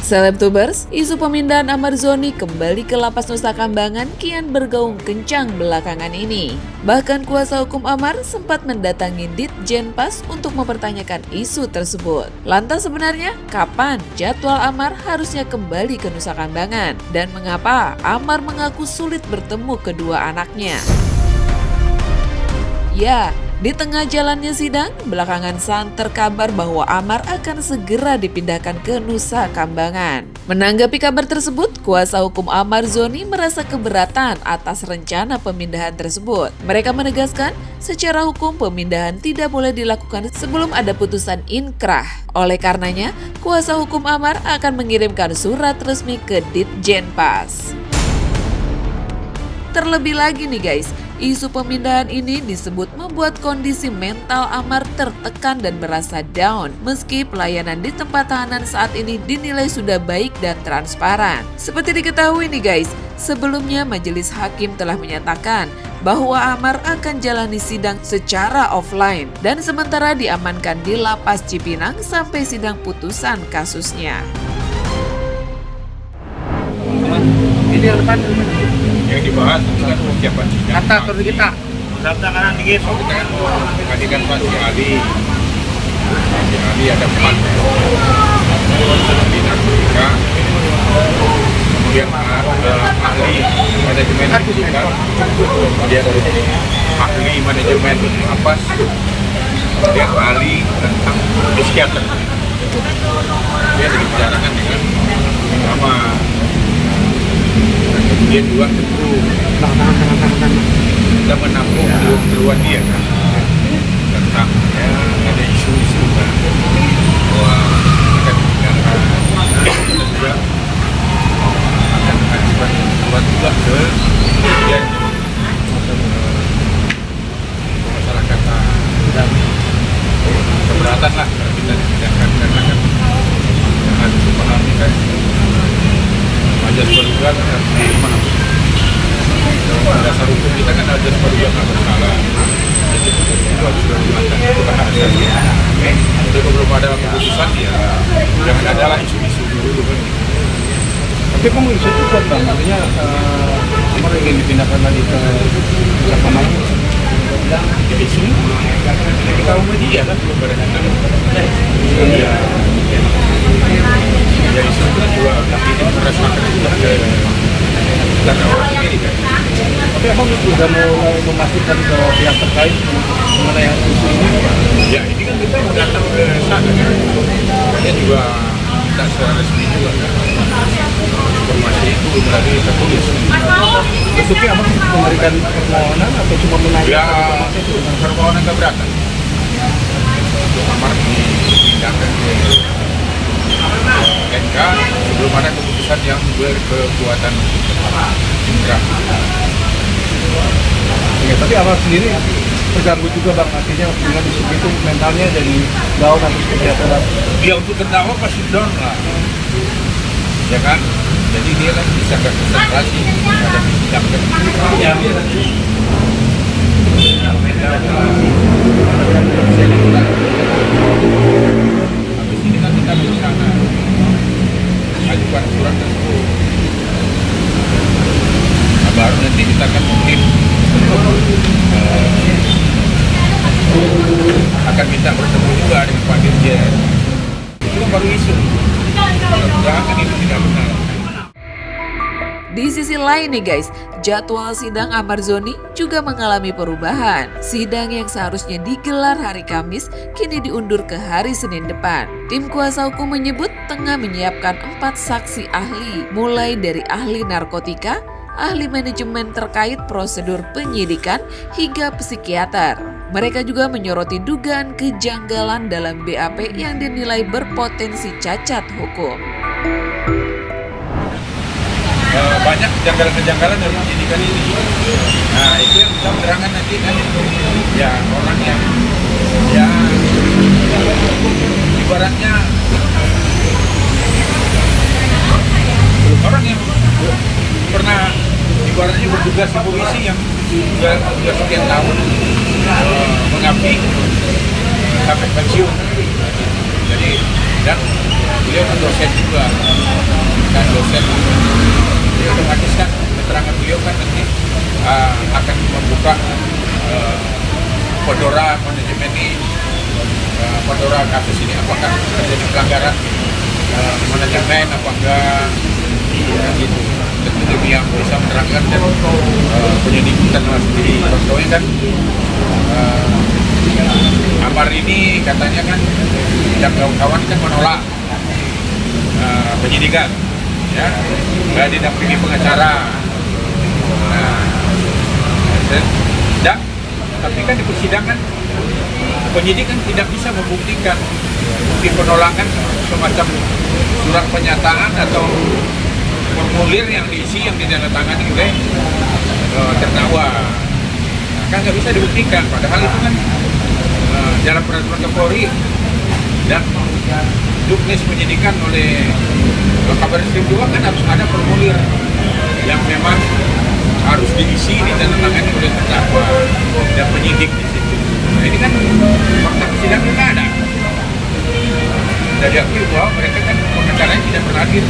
Selebtubers, isu pemindahan Amar Zoni kembali ke lapas Nusa Kambangan kian bergaung kencang belakangan ini. Bahkan kuasa hukum Amar sempat mendatangi Ditjenpas untuk mempertanyakan isu tersebut. Lantas sebenarnya kapan jadwal Amar harusnya kembali ke Nusa Kambangan? Dan mengapa Amar mengaku sulit bertemu kedua anaknya? Ya, di tengah jalannya sidang, belakangan santer kabar bahwa Amar akan segera dipindahkan ke Nusa Kambangan. Menanggapi kabar tersebut, kuasa hukum Amar Zoni merasa keberatan atas rencana pemindahan tersebut. Mereka menegaskan, secara hukum pemindahan tidak boleh dilakukan sebelum ada putusan inkrah. Oleh karenanya, kuasa hukum Amar akan mengirimkan surat resmi ke Ditjenpas. Terlebih lagi nih guys, isu pemindahan ini disebut membuat kondisi mental Amar tertekan dan merasa down meski pelayanan di tempat tahanan saat ini dinilai sudah baik dan transparan. Seperti diketahui nih guys, sebelumnya majelis hakim telah menyatakan bahwa Amar akan jalani sidang secara offline dan sementara diamankan di lapas Cipinang sampai sidang putusan kasusnya. Ini depan yang dibahas tentang persiapan sidang. kata turun kita. Daftar kanan dikit. Tadi kan Pak Ali ada 4 ahli narkotika, kemudian ahli manajemen narkotika, kemudian ahli manajemen lapas, kemudian ahli tentang psikiater. Dia dibicarakan dengan sama. Kemudian juga tentu kita menampung keluhan dia kan tentang ada isu-isu kan bahwa akan dipindahkan dan juga akan mengajukan surat juga ke kemudian masyarakat dan keberatan lah kalau kita dipindahkan karena kan harus dipahami kan ajas praduga kan harus dasar hukum kita kan ajas praduga nggak bersalah, jadi itu harus dilakukan, itu kan asasnya. Jadi kalau belum ada keputusan ya jangan ada lah isu-isu dulu kan. Tapi kamu isu itu kuat bang, artinya Amar ingin dipindahkan lagi ke Nusa Kambangan. Ya isu kita media kan belum ada ya isu itu juga ini merasakan juga karena orang sendiri kan. Tapi abang sudah mau memastikan ke pihak terkait mengenai isu ini. Ya ini kan kita mau datang ke sana kan. Dia juga tidak secara resmi juga kan. Informasi itu melalui tertulis. Besoknya abang memberikan permohonan atau cuma menanyakan Ya informasi itu? permohonan keberatan untuk Amar dipindahkan ke MK sebelum ada keputusan yang berkekuatan inkrah. Ya, tapi abang sendiri terganggu juga bang, artinya dengan isu itu mentalnya jadi down atau seperti apa bang? Dia untuk terdakwa pasti down lah, ya kan? Jadi dia kan bisa berkonsentrasi pada sidang kan. Ya. Habis ini kan kita berencana ajukan surat tersebut. Nah, baru nanti kita akan mungkin akan minta bertemu juga dengan Pak Dirjen. Itu kan baru isu. Mudah-mudahan itu tidak benar. Di sisi lain nih guys, jadwal sidang Amar Zoni juga mengalami perubahan. Sidang yang seharusnya digelar hari Kamis kini diundur ke hari Senin depan. Tim kuasa hukum menyebut tengah menyiapkan 4 saksi ahli, mulai dari ahli narkotika, ahli manajemen terkait prosedur penyidikan, hingga psikiater. Mereka juga menyoroti dugaan kejanggalan dalam BAP yang dinilai berpotensi cacat hukum. Banyak kejanggalan-kejanggalan dalam penyidikan ini. Nah itu yang kita menerangkan nanti kan ya orang yang ya ibaratnya orang yang pernah ibaratnya bertugas di polisi yang sudah sekian tahun mengabdi sampai pensiun. Jadi dan beliau kan dosen juga, kan dosen. Jadi otomatis kan keterangan beliau kan nanti akan membuka Podora manajemen ini, Podora kasus ini apakah terjadi pelanggaran manajemen apa enggak, gitu. Tentu demi yang bisa menerangkan dan penyidikan sendiri. Contohnya kan Amar ini katanya kan yang kawan-kawan kan menolak penyidikan, ya, nggak didampingi pengacara. Nah, tapi kan di persidangan penyidik kan tidak bisa membuktikan bukti penolakan semacam surat pernyataan atau formulir yang diisi yang ditandatangani oleh terdakwa. Kan nggak bisa dibuktikan, padahal itu kan dalam peraturan Kapolri dan Juknis penyidikan oleh Kabar Eskrim juga kan harus ada formulir yang memang harus diisi ditandatangani oleh terdakwa dan penyidik di situ. Nah ini kan fakta persidangan nggak ada. Dari akui bahwa mereka kan pengacaranya tidak pernah hadir.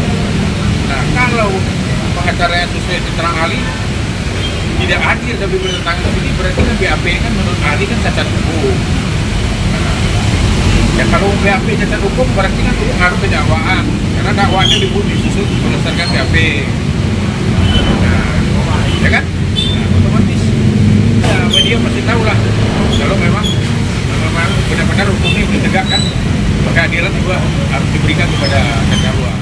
Nah kalau pengacaranya sesuai keterangan ahli tidak hadir tapi bertentangan ini berarti kan BAP kan menurut ahli kan cacat hukum. Ya kalau BAP cacat hukum berarti kan pengaruh ke dakwaan karena dakwaannya disusun berdasarkan BAP. Ya kan? Nah, otomatis ya, media pasti tahu lah kalau memang benar-benar hukumnya ditegakkan, maka keadilan juga harus diberikan kepada terdakwa.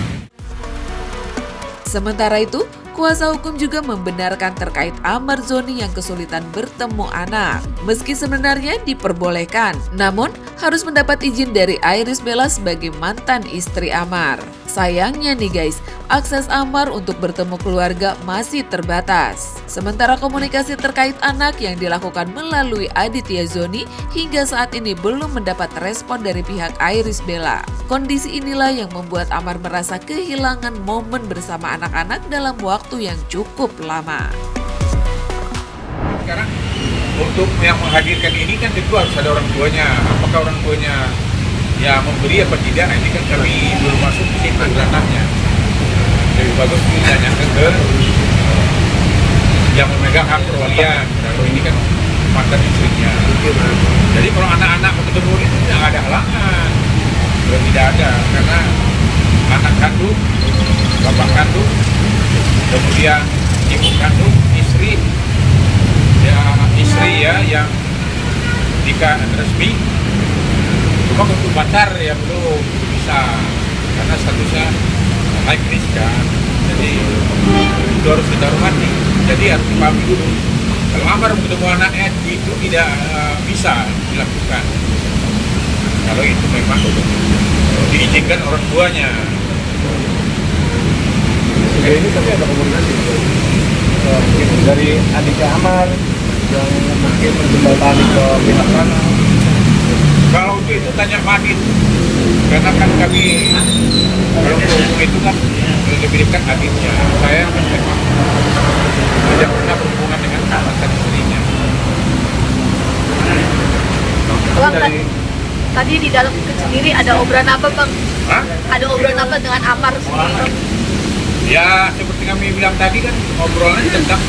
Sementara itu, kuasa hukum juga membenarkan terkait Amar Zoni yang kesulitan bertemu anak. Meski sebenarnya diperbolehkan, namun harus mendapat izin dari Iris Bella sebagai mantan istri Amar. Sayangnya nih guys, akses Amar untuk bertemu keluarga masih terbatas. Sementara komunikasi terkait anak yang dilakukan melalui Aditya Zoni hingga saat ini belum mendapat respon dari pihak Iris Bella. Kondisi inilah yang membuat Amar merasa kehilangan momen bersama anak-anak dalam waktu yang cukup lama. Sekarang untuk yang menghadirkan ini kan tentu harus ada orang tuanya. Apakah orang tuanya ya memberi apa tidak? Nah, ini kan kami belum masuk ke situ ranahnya. Lebih bagus ditanyakan ke yang memegang hak perwalian. Kalau ini kan mantan istrinya. Jadi kalau anak-anak mau ketemu itu tidak ada halangan. Tidak ada karena anak kandung, bapak kandung, kemudian ibu kandung, istri ya yang nikah resmi. Cuma untuk pacar ya belum bisa karena statusnya high risk kan. Jadi itu harus kita hormati. Jadi harus dipahami dulu. Kalau Amar ketemu anaknya itu tidak bisa dilakukan. Kalau itu memang diizinkan orang tuanya. Sejauh ini tapi ada komunikasi mungkin dari adiknya Amar yang mungkin menjembatani ke pihak sana. Kalau untuk itu tanya Madin, karena kan kami kalau untuk itu kan lebih dekat adiknya. Saya kan memang tidak pernah berhubungan dengan mantan istrinya. Bang, tadi di dalam sendiri ada obrolan apa bang? Hah? Ada obrolan apa dengan Amar sendiri? Ya seperti kami bilang tadi kan obrolan tentang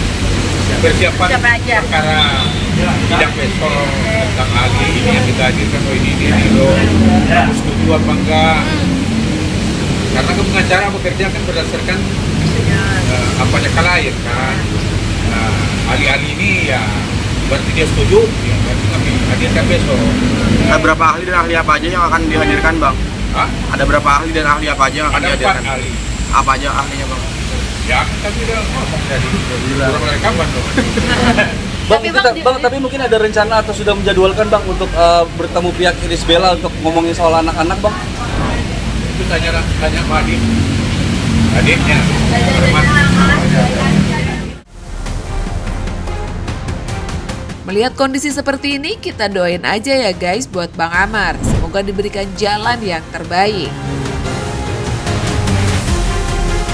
persiapan perkara tidak besok tentang ahli ini yang kita hadirkan ini loh harus setuju apa enggak karena kan pengacara bekerja kan berdasarkan apanya klien kan. Nah, ahli-ahli ini ya berarti dia setuju ya berarti kami hadirkan besok. Ada berapa ahli dan ahli apa aja yang akan dihadirkan bang? Hah? Ada berapa ahli dan ahli apa aja yang akan Ada dihadirkan? 4 ahli. Apa aja ahlinya bang? Ya tapi udah ngomong tadi kurang rekaman dong. Tapi mungkin ada rencana atau sudah menjadwalkan bang untuk bertemu pihak Iris Bella untuk ngomongin soal anak-anak bang? Itu tanya Madin adiknya. Melihat kondisi seperti ini, kita doain aja ya guys buat Bang Amar. Semoga diberikan jalan yang terbaik.